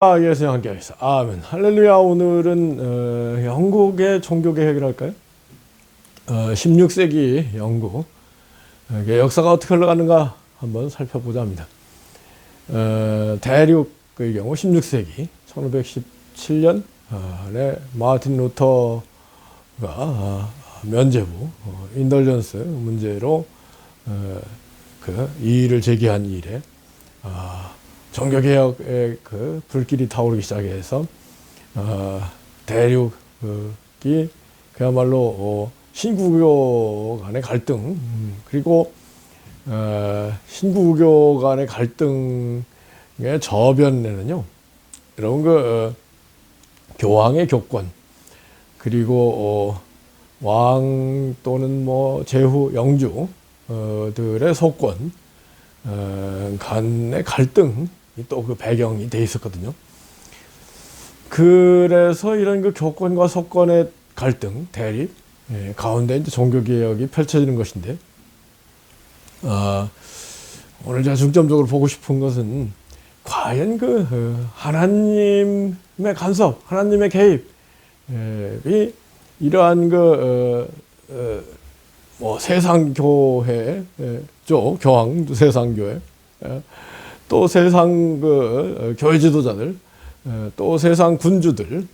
예수님 함께하겠습니다. 아멘. 할렐루야. 오늘은 영국의 종교개혁이랄까요? 16세기 영국 역사가 어떻게 흘러가는가 한번 살펴보자 합니다. 대륙의 경우 16세기 1517년에 마틴 루터가 면죄부 인덜전스 문제로 그 이의를 제기한 이래 종교개혁의 그 불길이 타오르기 시작해서 대륙이 그야말로 신구교 간의 갈등 그리고 신구교 간의 갈등의 저변에는요 이런 교황의 교권 그리고 왕 또는 뭐 제후 영주들의 소권 간의 갈등이 또 그 배경이 돼 있었거든요. 그래서 이런 그 교권과 소권의 갈등, 대립 가운데 이제 종교개혁이 펼쳐지는 것인데, 오늘 제가 중점적으로 보고 싶은 것은 과연 하나님의 간섭, 하나님의 개입이 이러한 세상교회 쪽 교황 세상교회 또 세상 교회 지도자들 또 세상 군주들의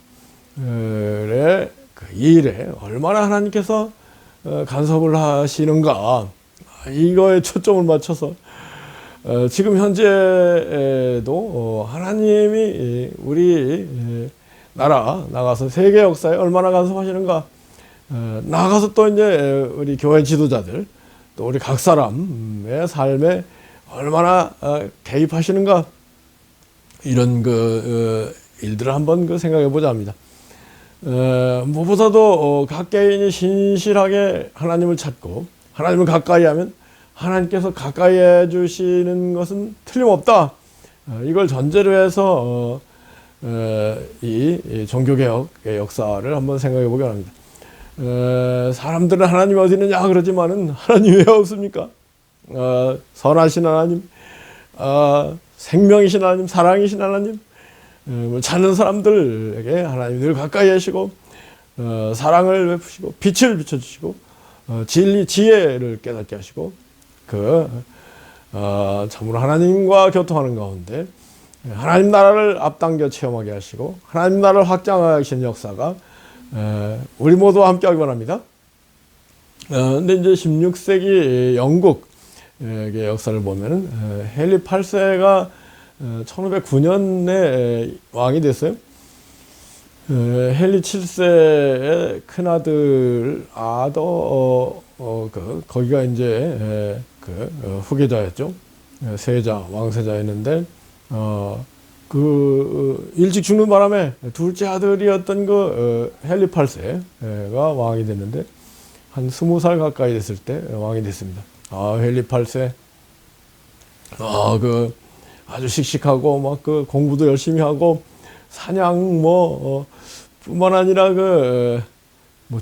일에 얼마나 하나님께서 간섭을 하시는가 이거에 초점을 맞춰서 지금 현재도 하나님이 우리 나라 나가서 세계 역사에 얼마나 간섭하시는가 나가서 또 이제 우리 교회 지도자들 또 우리 각 사람의 삶에 얼마나 개입하시는가 이런 일들을 한번 생각해 보자 합니다. 무엇보다도 각 개인이 신실하게 하나님을 찾고 하나님을 가까이 하면 하나님께서 가까이 해 주시는 것은 틀림없다. 이걸 전제로 해서 이 종교개혁의 역사를 한번 생각해 보기 바랍니다. 사람들은 하나님이 어디 있느냐 그러지만은 하나님이 왜 없습니까? 선하신 하나님, 생명이신 하나님, 사랑이신 하나님, 찾는 사람들에게 하나님 늘 가까이 하시고 사랑을 베푸시고 빛을 비춰주시고 진리, 지혜를 깨닫게 하시고 참으로 하나님과 교통하는 가운데 하나님 나라를 앞당겨 체험하게 하시고 하나님 나라를 확장하게 하신 역사가 우리 모두 함께 하기 바랍니다. 근데 이제 16세기 영국의 역사를 보면은 헨리 8세가 1509년에 왕이 됐어요. 헨리 7세의 큰아들 아더 거기가 이제 후계자였죠. 세자 왕세자였는데 일찍 죽는 바람에 둘째 아들이었던 헨리 8세가 왕이 됐는데 한 20살 가까이 됐을 때 왕이 됐습니다. 헨리 8세 아주 씩씩하고 막 공부도 열심히 하고 사냥 뿐만 아니라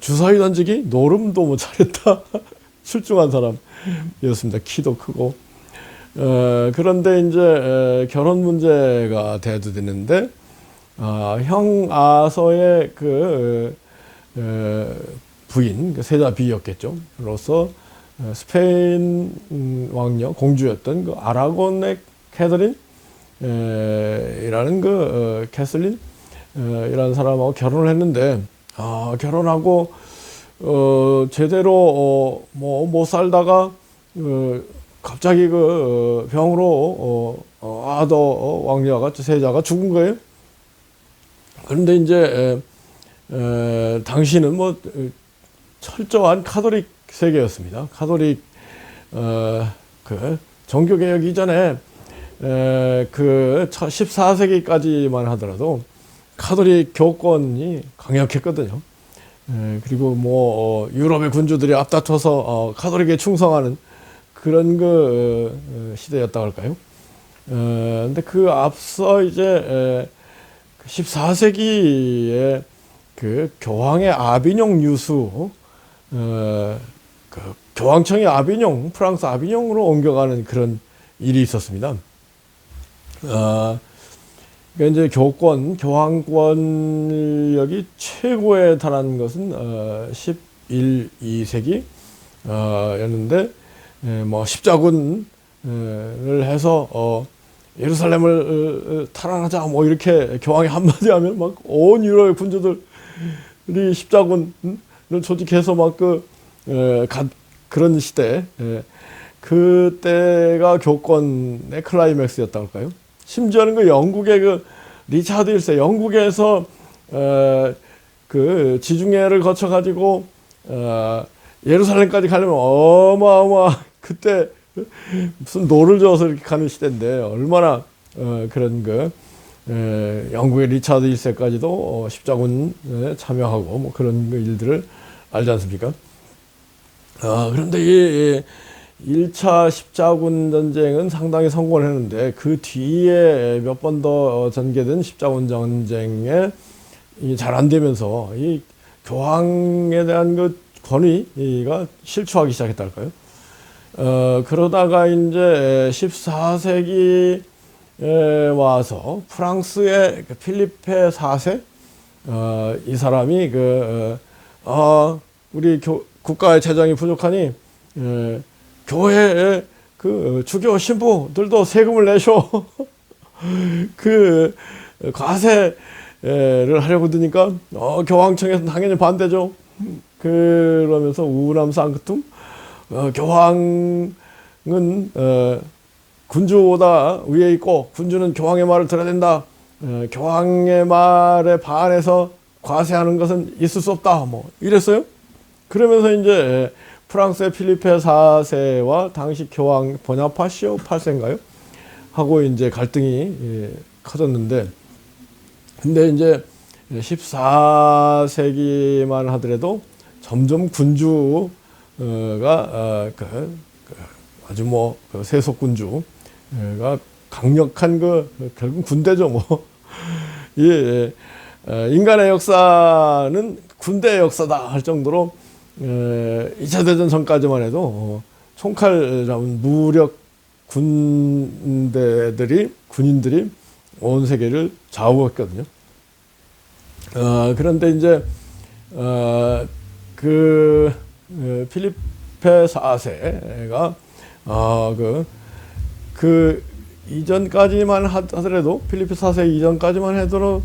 주사위 던지기 노름도 뭐 잘했다 출중한 사람이었습니다. 키도 크고 그런데 이제 결혼 문제가 대두되는데 형 아서의 부인 세자 비였겠죠. 로서 스페인 왕녀 공주였던 아라곤의 캐서린 이라는 캐슬린 이라는 사람하고 결혼을 했는데 결혼하고 제대로 못 살다가 갑자기 병으로 아더 왕녀가 세자가 죽은 거예요. 그런데 이제 당시는 철저한 카톨릭 세계였습니다. 카톨릭 종교개혁 이전에 14세기까지만 하더라도 카톨릭 교권이 강력했거든요. 그리고 유럽의 군주들이 앞다퉈서 카톨릭에 충성하는 그런 시대였다고 할까요? 근데 앞서 이제 14세기에 교황의 아비뇽 유수, 교황청이 프랑스 아비뇽으로 옮겨가는 그런 일이 있었습니다. 그러니까 이제 교황권력이 최고에 달한 것은 11, 2세기 였는데, 뭐 십자군을 해서 예루살렘을 탈환하자 뭐 이렇게 교황이 한마디 하면 막 온 유럽의 군주들이 십자군을 조직해서 막 그런 시대, 그때가 교권의 클라이맥스였다고 할까요? 심지어는 그 영국의 그 리차드 1세, 영국에서 그 지중해를 거쳐 가지고 예루살렘까지 가려면 그때 무슨 노를 저어서 이렇게 가는 시대인데, 얼마나 그런 영국의 리차드 1세까지도 십자군에 참여하고 뭐 그런 일들을 알지 않습니까? 그런데 이 1차 십자군 전쟁은 상당히 성공을 했는데, 그 뒤에 몇 번 더 전개된 십자군 전쟁에 잘 안 되면서 이 교황에 대한 그 권위가 실추하기 시작했다 할까요? 그러다가 이제 14세기에 와서 프랑스의 필리페 4세, 이 사람이 우리 국가의 재정이 부족하니 교회에 그 주교 신부들도 세금을 내셔. 그 과세를 하려고 드니까 교황청에서 당연히 반대죠. 그러면서 우람 상크툼, 교황은 군주보다 위에 있고 군주는 교황의 말을 들어야 된다. 교황의 말에 반해서 과세하는 것은 있을 수 없다. 뭐 이랬어요. 그러면서 이제 프랑스의 필리페 4세와 당시 교황 보나파시오 8세인가요? 하고 이제 갈등이 커졌는데, 근데 이제 14세기만 하더라도 점점 군주가 아주 뭐 세속 군주가 강력한 결국 군대죠 뭐. 예, 인간의 역사는 군대의 역사다 할 정도로 2차 대전 전까지만 해도 총칼 잡은 무력 군인들이 온 세계를 좌우했거든요. 그런데 이제 필리페 4세가 그 이전까지만 하더라도, 필리페 4세 이전까지만 하더라도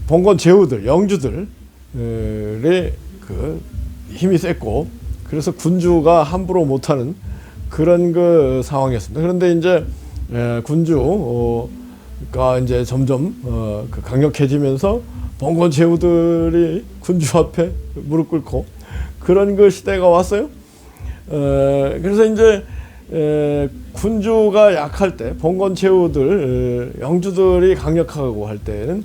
봉건 제후들, 영주들의 힘이 셌고, 그래서 군주가 함부로 못하는 그런 상황이었습니다. 그런데 이제 군주가 이제 점점 강력해지면서 봉건 제후들이 군주 앞에 무릎 꿇고 그런 시대가 왔어요. 그래서 이제 군주가 약할 때, 봉건 제후들, 영주들이 강력하고 할 때는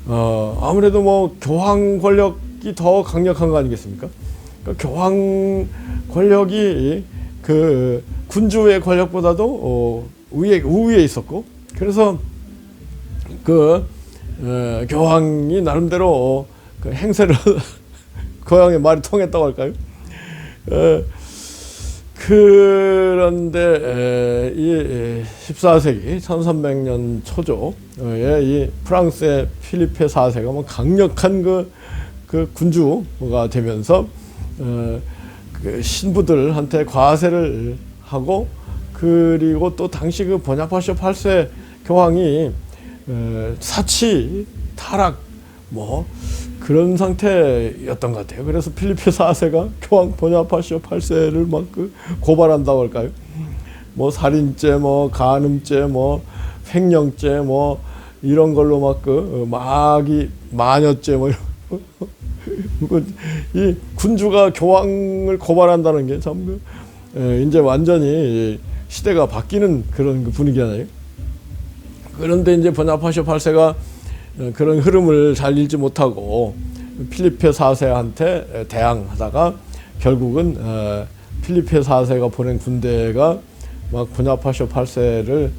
아무래도 뭐 교황 권력이 더 강력한 거 아니겠습니까? 그러니까 교황 권력이 군주의 권력보다도 우위에 있었고, 그래서 교황이 나름대로 행세를 교황의 말이 통했다고 할까요? 그런데 이 14세기 1300년 초조에 이 프랑스의 필리페 4세가 뭐 강력한 군주가 되면서 신부들한테 과세를 하고, 그리고 또 당시 보나파시오 8세 교황이 사치 타락 뭐 그런 상태였던 것 같아요. 그래서 필리페 4세가 교황 보나파시오 8세를 막 고발한다고 할까요? 뭐 살인죄, 뭐 간음죄, 뭐 횡령죄, 뭐 이런 걸로 막 마녀죄 뭐 이 군주가 교황을 고발한다는 게 참 이제 완전히 시대가 바뀌는 그런 분위기잖아요. 그런데 이제 보나파시오 8세가 그런 흐름을 잘 읽지 못하고 필리페 4세한테 대항하다가 결국은 필리페 4세가 보낸 군대가 막 보나파시오 8세를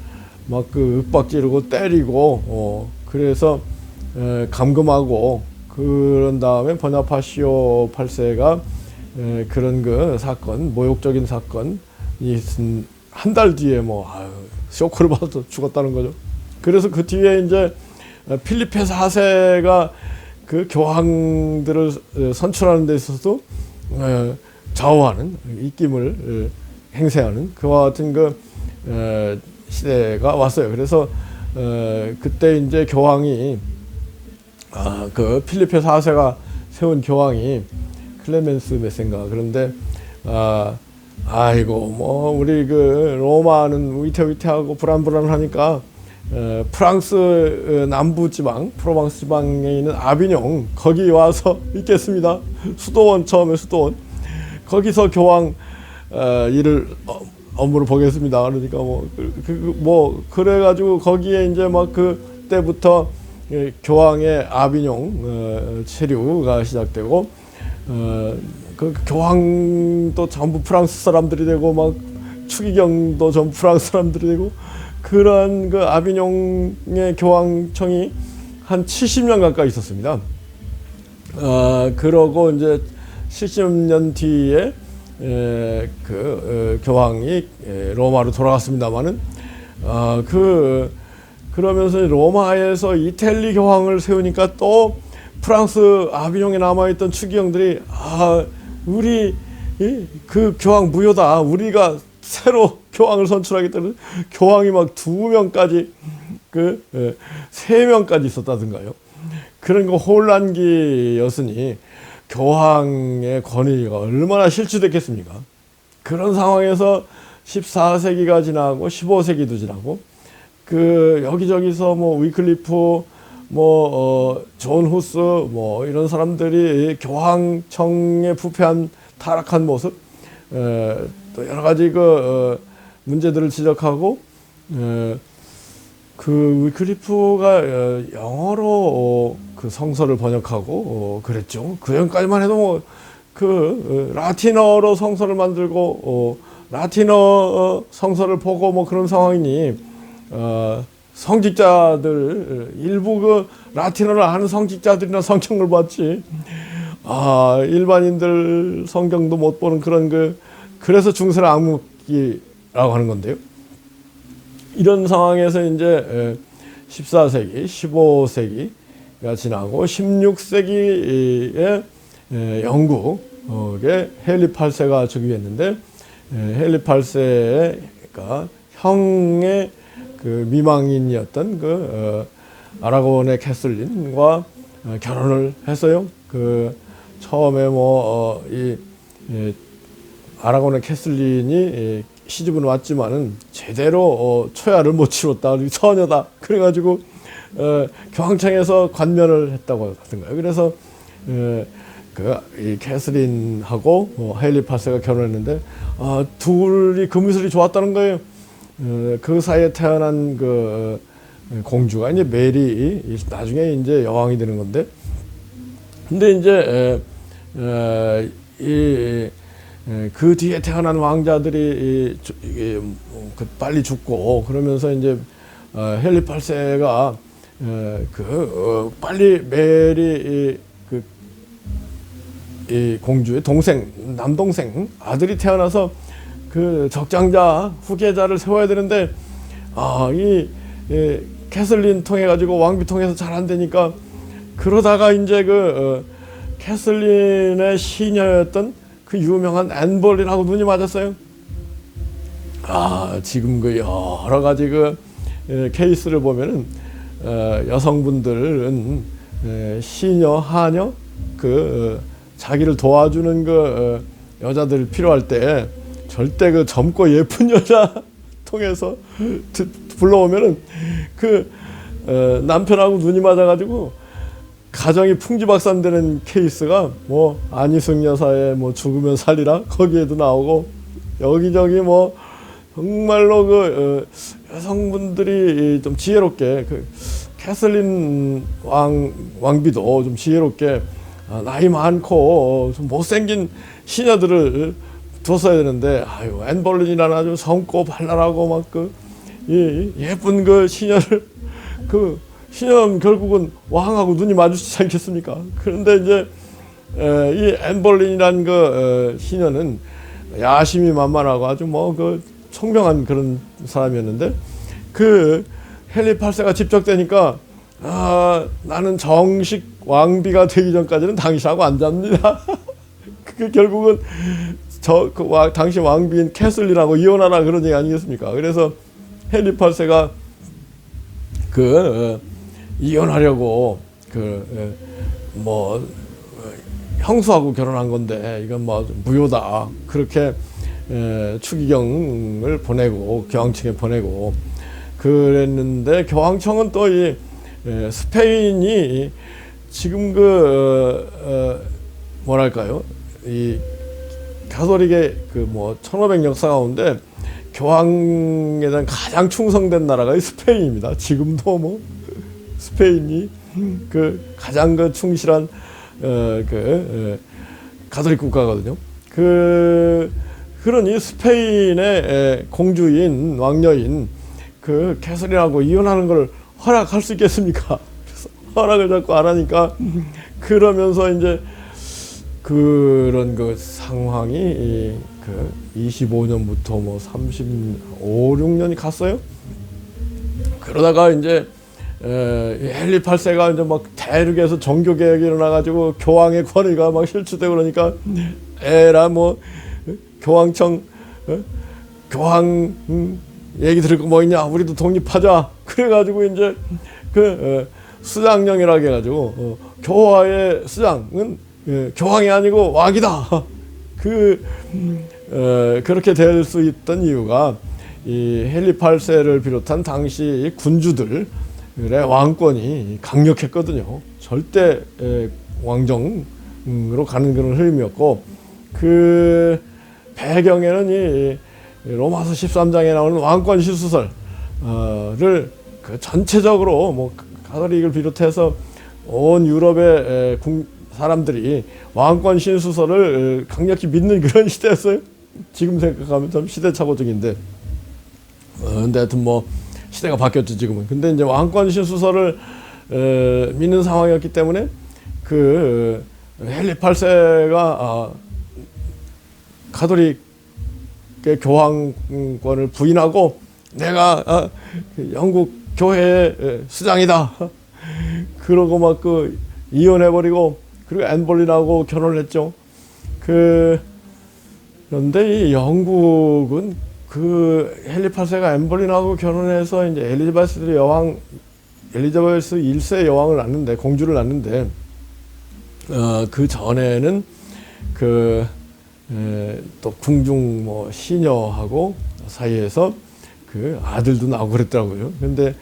막 윽박지르고 때리고 그래서 감금하고, 그런 다음에 보나파시오 8세가 그런 사건, 모욕적인 사건이 한 달 뒤에 쇼크를 받아서 죽었다는 거죠. 그래서 그 뒤에 이제 필리페 4세가 그 교황들을 선출하는 데 있어서도 좌우하는 입김을 행세하는 그와 같은 그 시대가 왔어요. 그래서 그때 이제 교황이 그 필리페 4세가 세운 교황이 클레멘스 몇 세인가. 그런데 아이고 뭐 우리 그 로마는 위태위태하고 불안불안하니까 프랑스 남부 지방 프로방스 지방에 있는 아비뇽 거기 와서 있겠습니다. 수도원, 처음에 수도원 거기서 교황 일을 업무를 보겠습니다. 그러니까 뭐 그래가지고 거기에 이제 막 그때부터 교황의 아비뇽 체류가 시작되고 그 교황도 전부 프랑스 사람들이 되고 막 추기경도 전부 프랑스 사람들이 되고 그런 그 아비뇽의 교황청이 한 70년 가까이 있었습니다. 그러고 이제 70년 뒤에 교황이 로마로 돌아갔습니다만은 그러면서 로마에서 이탈리 교황을 세우니까 또 프랑스 아비뇽에 남아있던 추기경들이 우리 그 교황 무효다. 우리가 새로 교황을 선출하겠다는 교황이 막 2명까지 3명까지 있었다든가요. 그런 거 혼란기였으니 교황의 권위가 얼마나 실추됐겠습니까? 그런 상황에서 14세기가 지나고 15세기도 지나고 여기저기서 뭐 위클리프 존 후스 이런 사람들이 교황청의 부패한 타락한 모습 또 여러 가지 문제들을 지적하고 그 위클리프가 영어로 그 성서를 번역하고 그랬죠. 그 전까지만 해도 라틴어로 성서를 만들고 라틴어 성서를 보고 그런 상황이니 성직자들 일부 라틴어를 아는 성직자들이나 성경을 봤지 일반인들 성경도 못 보는 그런 그래서 중세를 악묵기라고 하는 건데요. 이런 상황에서 이제 14세기, 15세기가 지나고 16세기에 영국의 헨리 8세가 즉위했는데 헨리 8세가 형의 미망인이었던 아라곤의 캐슬린과 결혼을 했어요. 처음에 아라곤의 캐슬린이 시집은 왔지만은 제대로 초야를 못 치렀다. 처녀다. 그래가지고 교황청에서 관면을 했다고 하던가요. 그래서 이 캐슬린하고 헨리 8세가 결혼했는데 둘이 금슬이 좋았다는 거예요. 그 사이에 태어난 공주가 이제 메리 나중에 이제 여왕이 되는 건데, 근데 이제 그 뒤에 태어난 왕자들이 빨리 죽고 그러면서 이제 헨리 8세가 빨리 메리 이 공주의 남동생 아들이 태어나서 적장자 후계자를 세워야 되는데 이 캐슬린 통해 가지고 왕비 통해서 잘 안 되니까 그러다가 이제 캐슬린의 시녀였던 유명한 앤볼린하고 눈이 맞았어요. 지금 여러 가지 케이스를 보면은 여성분들은 시녀, 하녀 자기를 도와주는 여자들 필요할 때 절대 젊고 예쁜 여자 통해서 불러오면은 남편하고 눈이 맞아가지고 가정이 풍지박산되는 케이스가 안희숙 여사의 죽으면 살리라 거기에도 나오고 여기저기 정말로 여성분들이 좀 지혜롭게 캐슬린 왕비도 좀 지혜롭게 나이 많고 좀 못생긴 시녀들을 뒀어야 되는데 앤볼린이라는 아주 젊고 발랄하고 예쁜 시녀를 시녀는 결국은 왕하고 눈이 마주치지 않겠습니까? 그런데 이제 이 앤볼린이라는 시녀는 야심이 만만하고 아주 총명한 그런 사람이었는데 헨리 8세가 집적되니까 나는 정식 왕비가 되기 전까지는 당신하고 안 잡니다. 그 결국은 당시 왕비인 캐슬린하고 이혼하라 그런 얘기 아니겠습니까? 그래서 헨리 8세가 이혼하려고 형수하고 결혼한 건데 이건 뭐 무효다 그렇게 추기경을 보내고 교황청에 보내고 그랬는데 교황청은 또 이 스페인이 지금 뭐랄까요 이 가톨릭의 1500 역사 가운데 교황에 대한 가장 충성된 나라가 스페인입니다. 지금도 스페인이 가장 충실한 가톨릭 국가거든요. 그러니 스페인의 공주인 왕녀인 캐서린하고 이혼하는 걸 허락할 수 있겠습니까? 그래서 허락을 자꾸 안 하니까 그러면서 이제 그런 상황이 25년부터 35, 6년이 갔어요. 그러다가 이제 헨리 8세가 이제 막 대륙에서 종교 개혁이 일어나가지고 교황의 권위가 막 실추되고 그러니까 에라 교황청 교황 얘기 들을 거 뭐 있냐 우리도 독립하자 그래가지고 이제 수장령이라고 해가지고 교화의 수장은 교황이 아니고 왕이다. 그렇게 될 수 있던 이유가 이 헨리 8세를 비롯한 당시 군주들의 왕권이 강력했거든요. 절대 왕정으로 가는 그런 흐름이었고 그 배경에는 이 로마서 13장에 나오는 왕권 시수설을 전체적으로 가톨릭을 비롯해서 온 유럽의 사람들이 왕권 신수설을 강력히 믿는 그런 시대였어요. 지금 생각하면 좀 시대착오적인데 근데 하여튼 시대가 바뀌었죠 지금은. 근데 이제 왕권 신수설을 믿는 상황이었기 때문에 헨리 8세가 가톨릭의 교황권을 부인하고 내가 영국 교회의 수장이다. 그러고 이혼해버리고 그리고 앤 볼린하고 결혼을 했죠. 그런데 이 영국은 헨리 8세가 앤 볼린하고 결혼해서 이제 엘리자베스 1세 여왕을 낳는데 공주를 낳는데 그 전에는 또 궁중 시녀하고 사이에서 아들도 나오고 그랬더라고요. 근데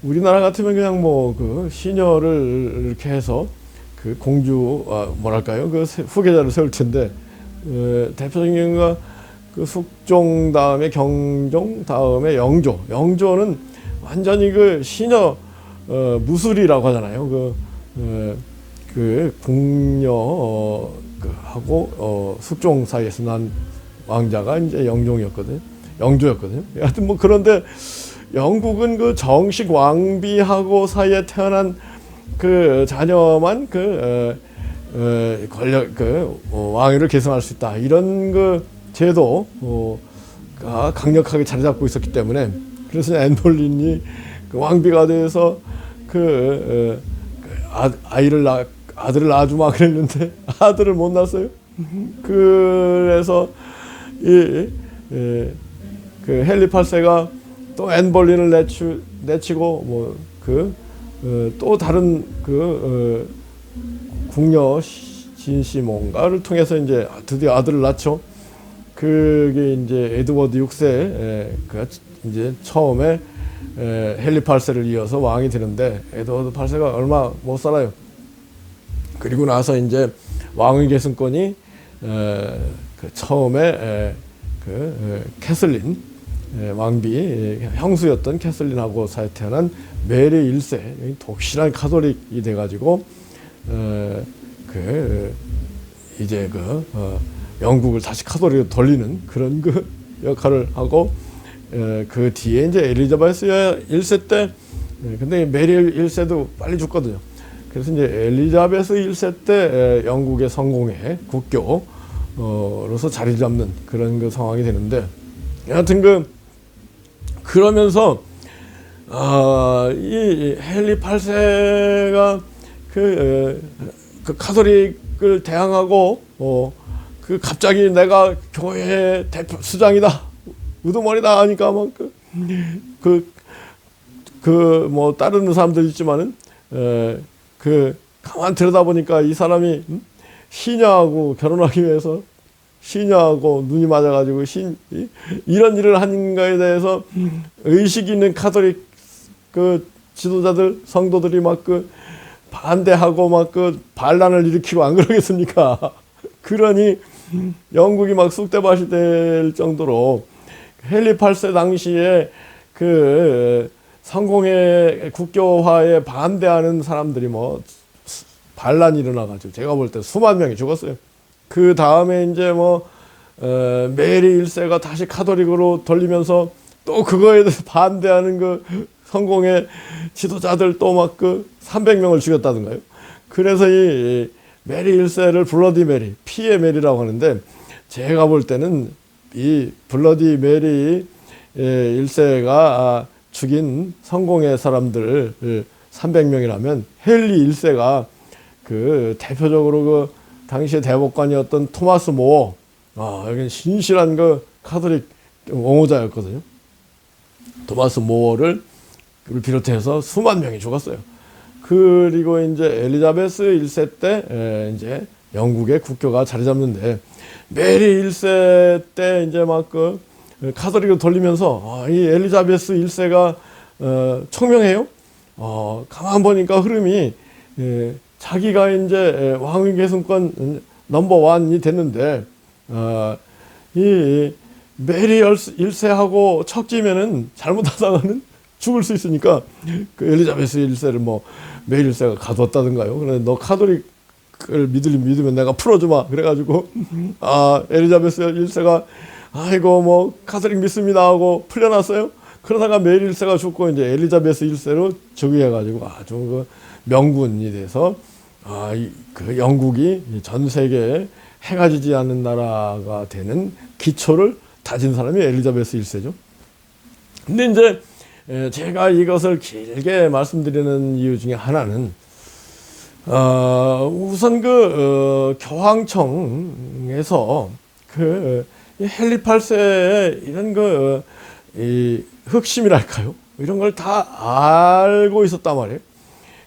우리나라 같으면 그냥 시녀를 이렇게 해서 공주 뭐랄까요 후계자를 세울 텐데 대표적인 경우가 숙종 다음에 경종 다음에 영조는 완전히 시녀 무술이라고 하잖아요. 궁녀 하고 숙종 사이에서 난 왕자가 이제 영조였거든요. 하여튼 그런데 영국은 정식 왕비하고 사이에 태어난 자녀만 권력 왕위를 계승할 수 있다. 이런 제도가 강력하게 자리 잡고 있었기 때문에 그래서 앤 볼린이 왕비가 돼서 아들을 낳아주마 그랬는데 아들을 못 낳았어요. 그래서 헨리 8세가 또 앤 볼린을 내치고 또 다른 궁녀 진씨 뭔가를 통해서 이제 드디어 아들을 낳죠. 그게 이제 에드워드 6세 이제 처음에 헨리 8세를 이어서 왕이 되는데 에드워드 8세가 얼마 못 살아요. 그리고 나서 이제 왕위 계승권이 처음에 캐슬린 왕비 형수였던 캐슬린하고 사이에 태어난 메리 1세 독실한 가톨릭이 돼가지고 이제 영국을 다시 가톨릭으로 돌리는 그런 역할을 하고 그 뒤에 이제 엘리자베스 1세 때 근데 메리 1세도 빨리 죽거든요. 그래서 이제 엘리자베스 1세 때 영국의 성공의 국교로서 자리 잡는 그런 상황이 되는데 여하튼 그러면서 이 헨리 8세가 그 카톨릭을 대항하고 그 갑자기 내가 교회 대표 수장이다, 우두머리다 하니까 막 뭐 따르는 사람들 있지만은 가만 들여다보니까 이 사람이 시녀하고 결혼하기 위해서 시녀하고 눈이 맞아가지고 이런 일을 하는 거에 대해서 의식 있는 카톨릭 그 지도자들 성도들이 막 반대하고 막 반란을 일으키고 안 그러겠습니까? 그러니 영국이 막 쑥대밭이 될 정도로 헨리 8세 당시에 성공의 국교화에 반대하는 사람들이 뭐 반란이 일어나가지고 제가 볼 때 수만 명이 죽었어요. 그 다음에 이제 메리 1세가 다시 카톨릭으로 돌리면서 또 그거에 대해서 반대하는 성공의 지도자들 또 막 300명을 죽였다던가요. 그래서 이 메리 1세를 블러디 메리, 피의 메리라고 하는데, 제가 볼 때는 이 블러디 메리 1세가 죽인 성공의 사람들 300명이라면 헨리 1세가 대표적으로 당시의 대법관이었던 토마스 모어, 여기 신실한 카톨릭 옹호자였거든요. 토마스 모어를 비롯해서 수만 명이 죽었어요. 그리고 이제 엘리자베스 1세 때 이제 영국의 국교가 자리 잡는데, 메리 1세 때 이제 막 카톨릭을 돌리면서 이 엘리자베스 1세가 총명해요. 가만 보니까 흐름이 자기가 이제 왕위 계승권 넘버1이 됐는데 이 메리 1세하고 척지면은 잘못하다가는 죽을 수 있으니까 엘리자베스 1세를 뭐 메리 1세가 가뒀다든가요. 그래 너 카톨릭을 믿으면 내가 풀어주마. 그래가지고 엘리자베스 1세가 아이고 뭐 카톨릭 믿습니다 하고 풀려났어요. 그러다가 메리 1세가 죽고 이제 엘리자베스 1세로 즉위해가지고 아주 명군이 돼서 영국이 전 세계에 해가 지지 않는 나라가 되는 기초를 다진 사람이 엘리자베스 1세죠. 근데 이제 제가 이것을 길게 말씀드리는 이유 중에 하나는 우선 교황청에서 이 헨리 8세의 이런 이 흑심이랄까요? 이런 걸 다 알고 있었단 말이에요.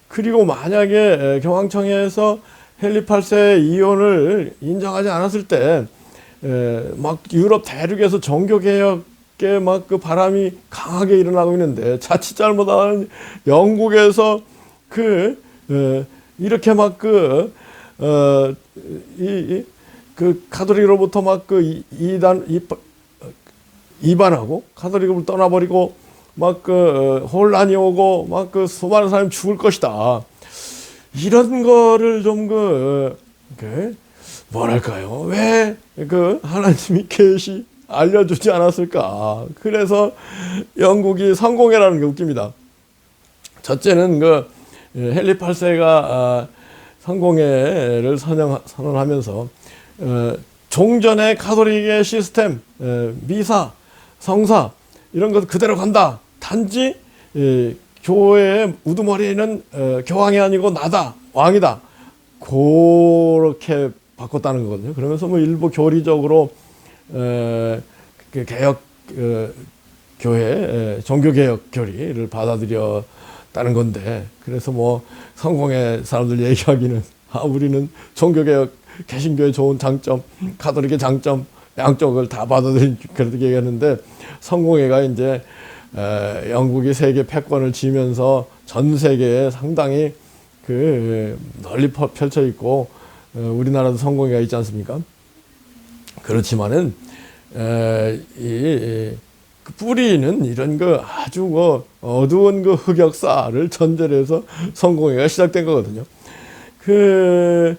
그리고 만약에 교황청에서 헨리 8세 이혼을 인정하지 않았을 때 막 유럽 대륙에서 종교개혁에 막 바람이 강하게 일어나고 있는데, 자칫 잘못하면 영국에서 이렇게 막 카톨릭으로부터 막 이반하고 카톨릭을 떠나버리고 막 혼란이 오고 막 수많은 사람이 죽을 것이다. 이런 거를 좀 뭐랄까요? 왜 하나님이 계시 알려주지 않았을까? 그래서 영국이 성공회라는 게 웃깁니다. 첫째는 헨리 8세가 성공회를 선언하면서 종전의 카톨릭의 시스템, 미사, 성사 이런 것 그대로 간다. 단지 교회의 우두머리는 교황이 아니고 나다, 왕이다. 그렇게 바꿨다는 거거든요. 그러면서 일부 교리적으로 개혁 교회 종교개혁 교리를 받아들였다는 건데, 그래서 성공의 사람들 얘기하기는 우리는 종교개혁 개신교의 좋은 장점, 가톨릭의 장점 양쪽을 다 받아들인 그렇게 얘기하는데, 성공회가 이제 영국이 세계 패권을 쥐면서 전 세계에 상당히 널리 펼쳐 있고 우리나라도 성공회가 있지 않습니까? 그렇지만은 뿌리는 이런 아주 어두운 흑역사를 전제로 해서 성공회가 시작된 거거든요. 근데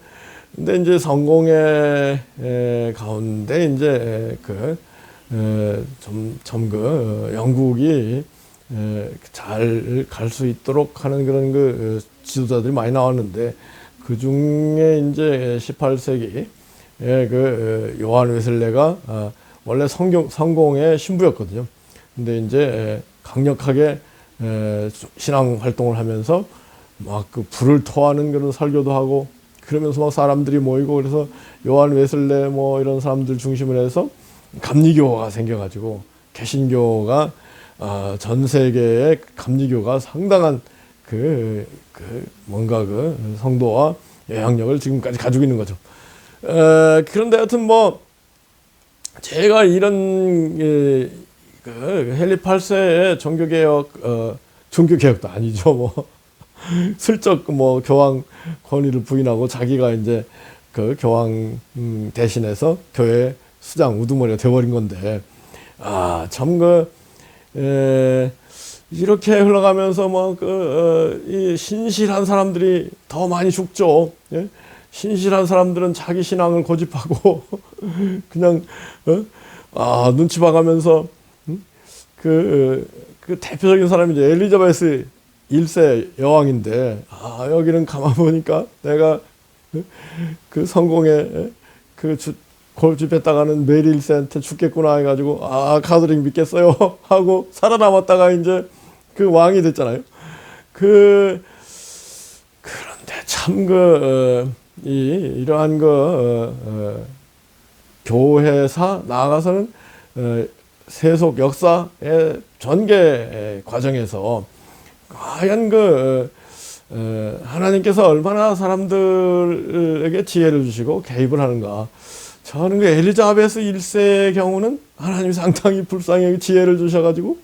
이제 성공회 가운데 이제 영국이 잘 갈 수 있도록 하는 그런 지도자들이 많이 나왔는데, 그 중에 이제 18세기 요한 웨슬레가 원래 성공의 신부였거든요. 근데 이제 강력하게 신앙 활동을 하면서 막 그 불을 토하는 그런 설교도 하고 그러면서 막 사람들이 모이고 그래서 요한 웨슬레 뭐 이런 사람들 중심으로 해서 감리교가 생겨가지고 개신교가 전 세계의 감리교가 상당한 뭔가 그 성도와 영향력을 지금까지 가지고 있는 거죠. 그런데 하여튼 뭐 제가 이런 그 헨리 8세의 종교개혁도 아니죠. 뭐 슬쩍 뭐 교황 권위를 부인하고 자기가 이제 그 교황 대신해서 교회 수장 우두머리가 되어버린 건데 참 이렇게 흘러가면서 뭐 이 신실한 사람들이 더 많이 죽죠. 예? 신실한 사람들은 자기 신앙을 고집하고 그냥 눈치 봐가면서 그 대표적인 사람이 이제 엘리자베스 1세 여왕인데 여기는 가만 보니까 내가 그 성공에 골집했다가는 메리 1세한테 죽겠구나 해가지고 가톨릭 믿겠어요 하고 살아남았다가 이제 그 왕이 됐잖아요. 그런데 참 이러한 교회사 나아가서는 세속 역사의 전개 과정에서 과연 하나님께서 얼마나 사람들에게 지혜를 주시고 개입을 하는가. 저는 엘리자베스 1세의 경우는 하나님이 상당히 불쌍히 지혜를 주셔가지고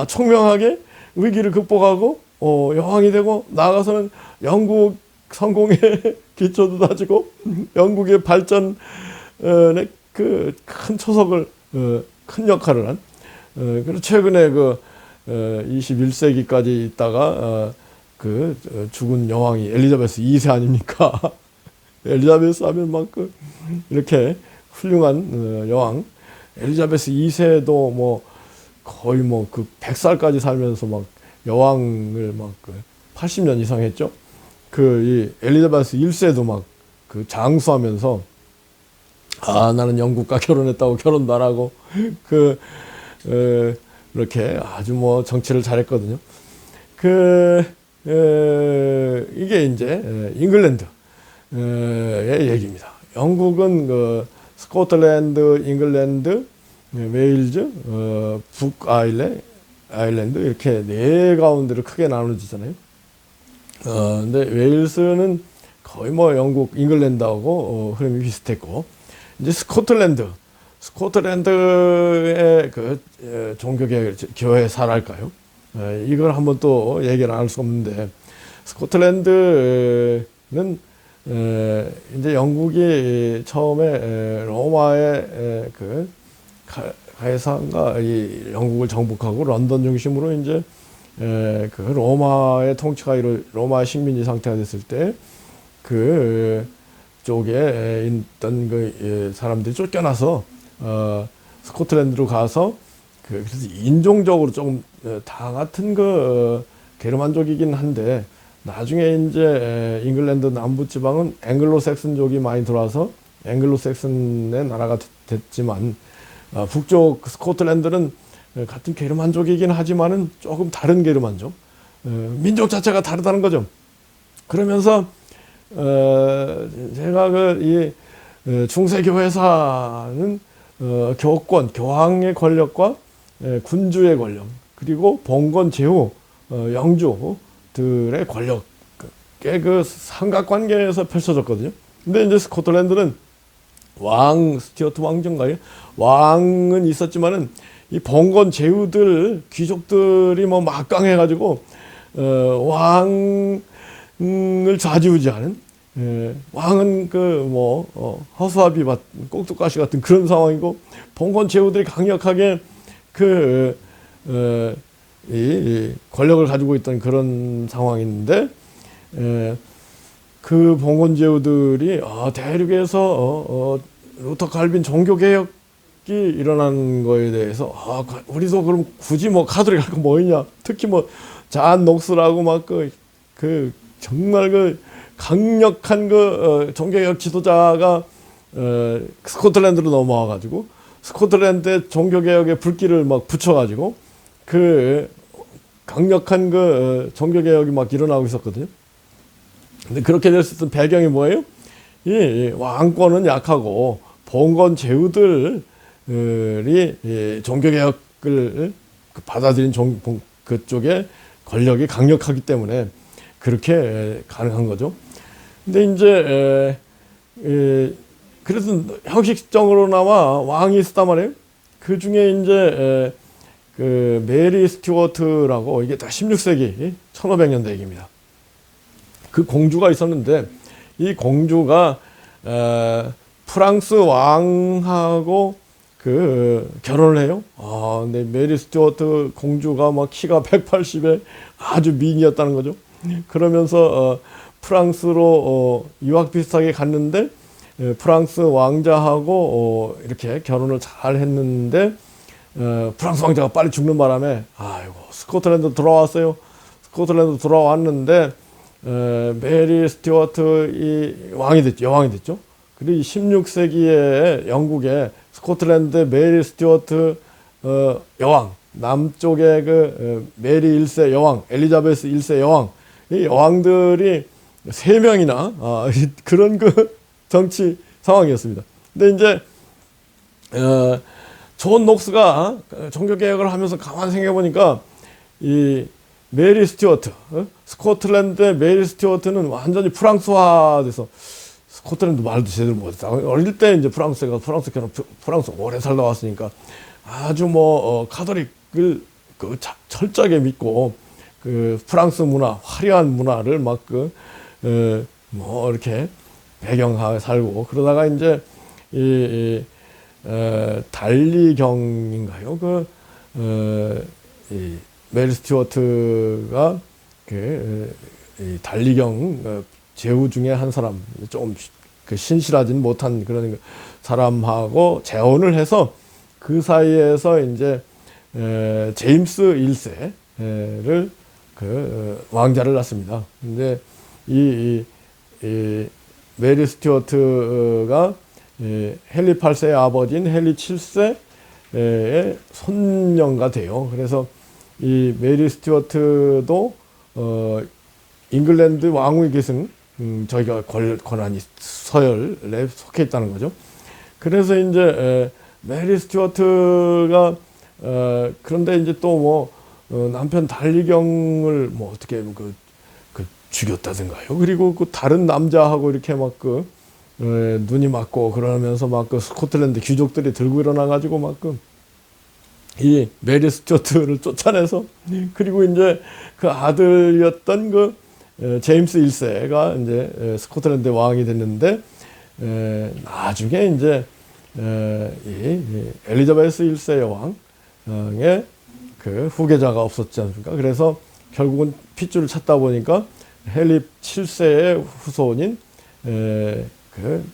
총명하게 위기를 극복하고 여왕이 되고 나아가서는 영국 성공의 기초도 다지고 영국의 발전에 그 큰 초석을 큰 역할을 한 그리고 최근에 21세기까지 있다가 죽은 여왕이 엘리자베스 2세 아닙니까? 엘리자베스 하면 막 이렇게 훌륭한 여왕 엘리자베스 2세도 뭐 거의 100살까지 살면서 막 여왕을 80년 이상 했죠. 이 엘리자베스 1세도 막 장수하면서 나는 영국과 결혼했다고 결혼도 안 하고 이렇게 아주 정치를 잘했거든요. 이게 이제 잉글랜드의 얘기입니다. 영국은 스코틀랜드, 잉글랜드, 웨일즈, 북아일랜드 이렇게 네 가운데로 크게 나눠지잖아요. 근데 웨일스는 거의 영국, 잉글랜드하고 흐름이 비슷했고, 이제 스코틀랜드의 종교개혁 교회사랄까요? 이걸 한번 또 얘기를 안 할 수 없는데, 스코틀랜드는 이제 영국이 처음에 로마의 가해사가 이 영국을 정복하고 런던 중심으로 이제 로마의 통치가 로마의 식민지 상태가 됐을 때 쪽에 있던 사람들이 쫓겨나서 스코틀랜드로 가서 그래서 인종적으로 조금 다 같은 게르만족이긴 한데 나중에 이제 잉글랜드 남부 지방은 앵글로색슨족이 많이 들어와서 앵글로색슨의 나라가 됐지만 북쪽 스코틀랜드는 같은 게르만족이긴 하지만은 조금 다른 게르만족 민족 자체가 다르다는 거죠. 그러면서 제가 이 중세교회사는 교권, 교황의 권력과 군주의 권력, 그리고 봉건, 제후, 영주들의 권력의 삼각관계에서 펼쳐졌거든요. 근데 이제 스코틀랜드는 스튜어트 왕정가요? 왕은 있었지만은 이 봉건, 제후들, 귀족들이 막강해가지고 왕을 좌지우지하는 왕은 허수아비 꼭두가시 같은 그런 상황이고 봉건 제후들이 강력하게 이 권력을 가지고 있던 그런 상황인데 그 봉건 제후들이 대륙에서 루터 칼빈 종교개혁이 일어난 거에 대해서 우리도 그럼 굳이 가톨릭 할 거 뭐 있냐, 특히 잔 녹스라고 정말 강력한 종교개혁 지도자가 스코틀랜드로 넘어와가지고 스코틀랜드의 종교개혁의 불길을 붙여가지고 강력한 그 종교 개혁이 막 일어나고 있었거든요. 근데 그렇게 될 수 있던 배경이 뭐예요? 이 왕권은 약하고 봉건 제후들이 종교 개혁을 받아들인 그쪽에 권력이 강력하기 때문에 그렇게 가능한 거죠. 근데 이제 그래서 형식적으로나마 왕이 있었단 말이에요. 그 중에 이제 그 메리 스튜어트라고, 이게 다 16세기 1500년대 얘기입니다. 그 공주가 있었는데 이 공주가 프랑스 왕하고 그 결혼을 해요. 근데 메리 스튜어트 공주가 막 키가 180에 아주 미인이었다는 거죠. 그러면서 프랑스로 유학 비슷하게 갔는데 프랑스 왕자하고 이렇게 결혼을 잘 했는데 프랑스 왕자가 빨리 죽는 바람에 아이고 스코틀랜드 돌아왔어요. 스코틀랜드 돌아왔는데 메리 스튜어트 이 왕이 됐죠. 여왕이 됐죠. 그리고 16세기에 영국에 스코틀랜드 메리 스튜어트 여왕, 남쪽에 그 메리 1세 여왕, 엘리자베스 1세 여왕, 이 여왕들이 3명이나 그런 그 정치 상황이었습니다. 근데 이제 존 녹스가 종교 개혁을 하면서 가만 생각해 보니까 이 메리 스튜어트, 스코틀랜드의 메리 스튜어트는 완전히 프랑스화돼서 스코틀랜드 말도 제대로 못했다. 어릴 때 이제 프랑스 오래 살다 왔으니까 아주 카톨릭을 그 철저하게 믿고 그 프랑스 문화, 화려한 문화를 막 이렇게 배경하에 살고 그러다가 이제 달리경인가요? 이 메리 스튜어트가 이 달리경 제후 중에 한 사람, 좀 신실하진 못한 그런 사람하고 재혼을 해서 그 사이에서 이제 제임스 1세를 왕자를 낳습니다. 근데 이 메리 스튜어트가 헨리 8세의 아버지인 헨리 7세의 손녀가 돼요. 그래서 이 메리 스튜어트도 잉글랜드 왕위 계승, 저희가 권한이 서열에 속해 있다는 거죠. 그래서 이제 메리 스튜어트가 그런데 이제 또 남편 달리경을 어떻게 죽였다든가요. 그리고 그 다른 남자하고 이렇게 막 눈이 맞고 그러면서 막 스코틀랜드 귀족들이 들고 일어나 가지고 이 메리 스튜어트를 쫓아내서 그리고 이제 그 아들이었던 제임스 1세가 이제 스코틀랜드 왕이 됐는데 나중에 이제 이 엘리자베스 1세 여왕의 그 후계자가 없었지 않습니까? 그래서 결국은 핏줄을 찾다 보니까 헨리 7세의 후손인 그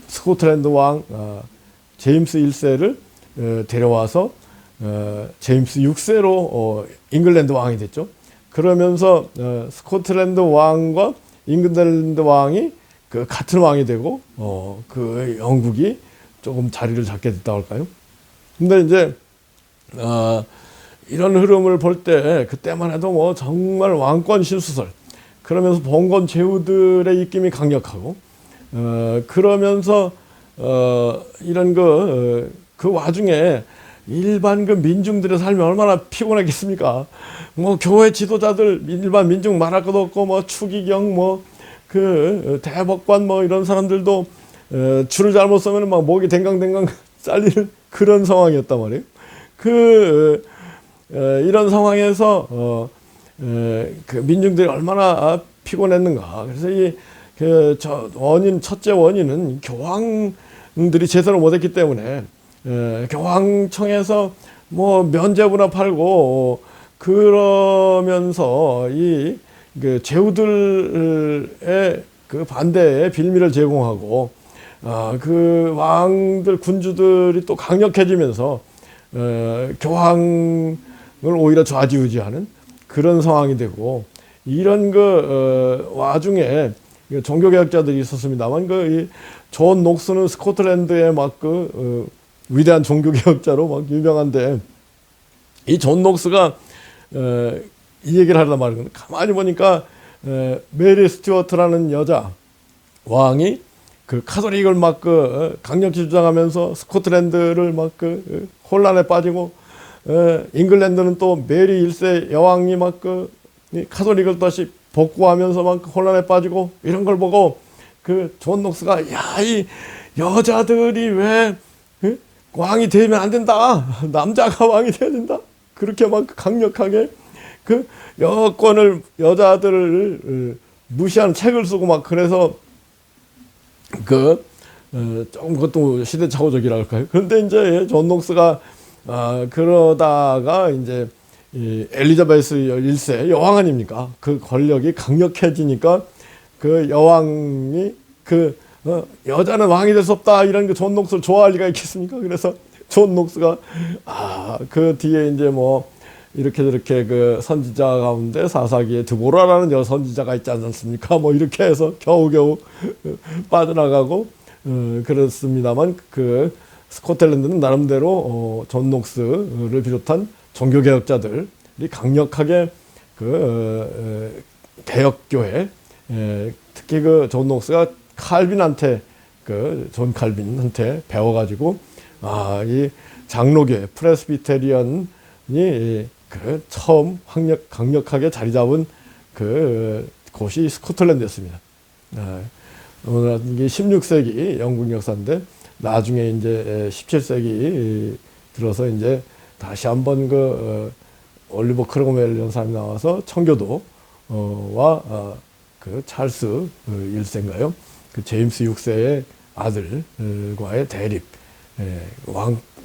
스코틀랜드 왕 제임스 1세를 데려와서 제임스 6세로 잉글랜드 왕이 됐죠. 그러면서 스코틀랜드 왕과 잉글랜드 왕이 같은 왕이 되고 그 영국이 조금 자리를 잡게 됐다고 할까요? 근데 이제 이런 흐름을 볼 때 그때만 해도 정말 왕권 신수설, 그러면서 봉건 제후들의 입김이 강력하고 그러면서 이런 그 와중에 일반 민중들의 삶이 얼마나 피곤했겠습니까? 교회 지도자들, 일반 민중 말할 것도 없고 추기경 대법관 이런 사람들도 줄을 잘못 서면 목이 댕강댕강 잘리는 그런 상황이었단 말이에요. 이런 상황에서 그 민중들이 얼마나 피곤했는가. 그래서 첫째 원인은 교황들이 제대로 못했기 때문에 교황청에서 면죄부나 팔고 그러면서 그 제후들의 그 반대에 빌미를 제공하고 그 왕들 군주들이 또 강력해지면서 교황을 오히려 좌지우지하는 그런 상황이 되고, 이런 와중에 종교개혁자들이 있었습니다만 존 녹스는 스코틀랜드의 위대한 종교개혁자로 유명한데, 이 존 녹스가 이 얘기를 하려다 말이거든요. 가만히 보니까 메리 스튜어트라는 여자 왕이 그 카톨릭을 막 강력히 주장하면서 스코틀랜드를 막 혼란에 빠지고, 잉글랜드는 또 메리 1세 여왕이 막 카톨릭을 다시 복구하면서 막 혼란에 빠지고, 이런 걸 보고 그 존 녹스가, 야, 이 여자들이 왜 왕이 되면 안 된다, 남자가 왕이 돼야 된다, 그렇게 막 강력하게 그 여권을, 여자들을 무시하는 책을 쓰고 막, 그래서 조금 그것도 시대착오적이라 할까요? 그런데 이제 존 녹스가 그러다가 이제 이 엘리자베스 1세 여왕 아닙니까? 그 권력이 강력해지니까 그 여왕이 여자는 왕이 될 수 없다, 이런 그 존 녹스를 좋아할 리가 있겠습니까? 그래서 존 녹스가 그 뒤에 이제 뭐 이렇게 저렇게 그 선지자 가운데 사사기에 드보라라는 여 선지자가 있지 않습니까? 뭐 이렇게 해서 겨우겨우 빠져나가고 그렇습니다만, 그 스코틀랜드는 나름대로 존 녹스를 비롯한 종교개혁자들이 강력하게 개혁교회, 특히 그 존 녹스가 칼빈한테, 존 칼빈한테 배워가지고 이 장로교회 프레스비테리언이 처음 강력하게 자리 잡은 곳이 스코틀랜드였습니다. 이게 16세기 영국 역사인데, 나중에 이제 17세기 들어서 이제 다시 한번 올리버 크롬웰 이런 사람이 나와서 청교도와 찰스 1세인가요? 그 제임스 6세의 아들과의 대립,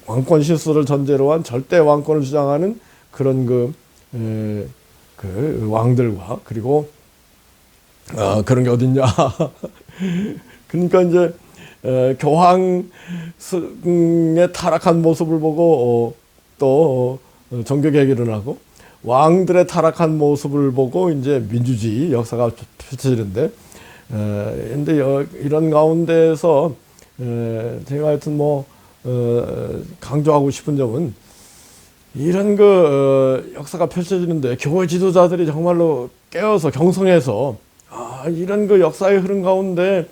왕권 실수를 전제로 한 절대 왕권을 주장하는 그런 왕들과, 그리고 그런 게 어딨냐. 그러니까 이제 교황의 타락한 모습을 보고 또 종교개혁이 일어나고, 왕들의 타락한 모습을 보고 이제 민주주의 역사가 펼쳐지는데, 근데 이런 가운데서 제가 하여튼 강조하고 싶은 점은, 이런 역사가 펼쳐지는데 교회 지도자들이 정말로 깨어서 경성해서 이런 역사의 흐름 가운데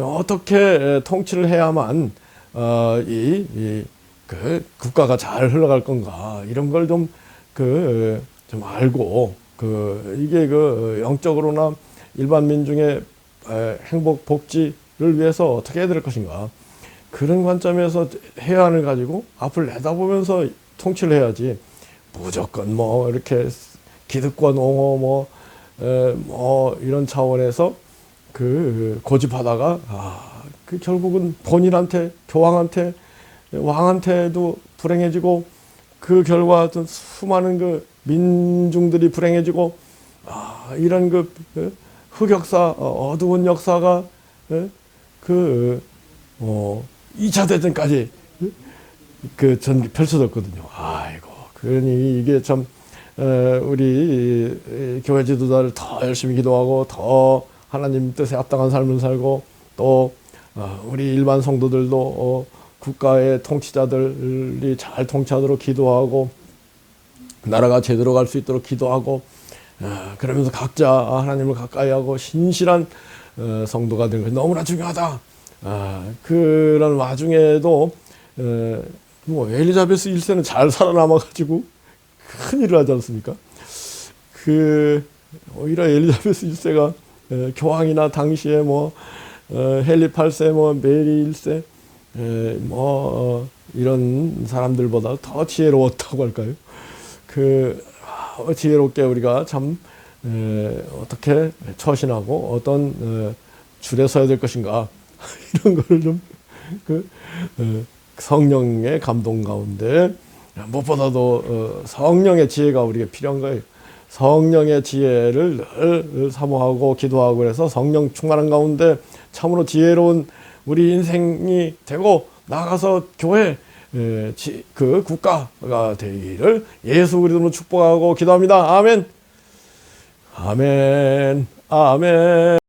어떻게 통치를 해야만 국가가 잘 흘러갈 건가, 이런 걸 좀 알고, 이게 영적으로나 일반 민중의 행복 복지를 위해서 어떻게 해야 될 것인가, 그런 관점에서 해안을 가지고 앞을 내다보면서 통치를 해야지, 무조건 이렇게 기득권 옹호 이런 차원에서 고집하다가 결국은 본인한테, 교황한테, 왕한테도 불행해지고, 그 결과 수많은 민중들이 불행해지고, 이런 흑역사, 어두운 역사가 2차 대전까지 펼쳐졌거든요. 아이고, 그러니 이게 참 우리 교회 지도자를 더 열심히 기도하고, 더 하나님 뜻에 합당한 삶을 살고, 또 우리 일반 성도들도 국가의 통치자들이 잘 통치하도록 기도하고, 나라가 제대로 갈 수 있도록 기도하고, 그러면서 각자 하나님을 가까이 하고 신실한 성도가 되는 것이 너무나 중요하다. 그런 와중에도 엘리자베스 1세는 잘 살아남아가지고 큰일을 하지 않습니까? 오히려 엘리자베스 1세가 교황이나 당시에 헨리 8세, 메리 1세, 이런 사람들보다 더 지혜로웠다고 할까요? 지혜롭게 우리가 참 어떻게 처신하고 어떤 줄에 서야 될 것인가, 이런 거를 좀 성령의 감동 가운데, 무엇보다도 성령의 지혜가 우리에게 필요한 거예요. 성령의 지혜를 늘 사모하고 기도하고, 그래서 성령 충만한 가운데 참으로 지혜로운 우리 인생이 되고, 나가서 교회, 국가가 되기를 예수 그리스도로 축복하고 기도합니다. 아멘. 아멘. 아멘.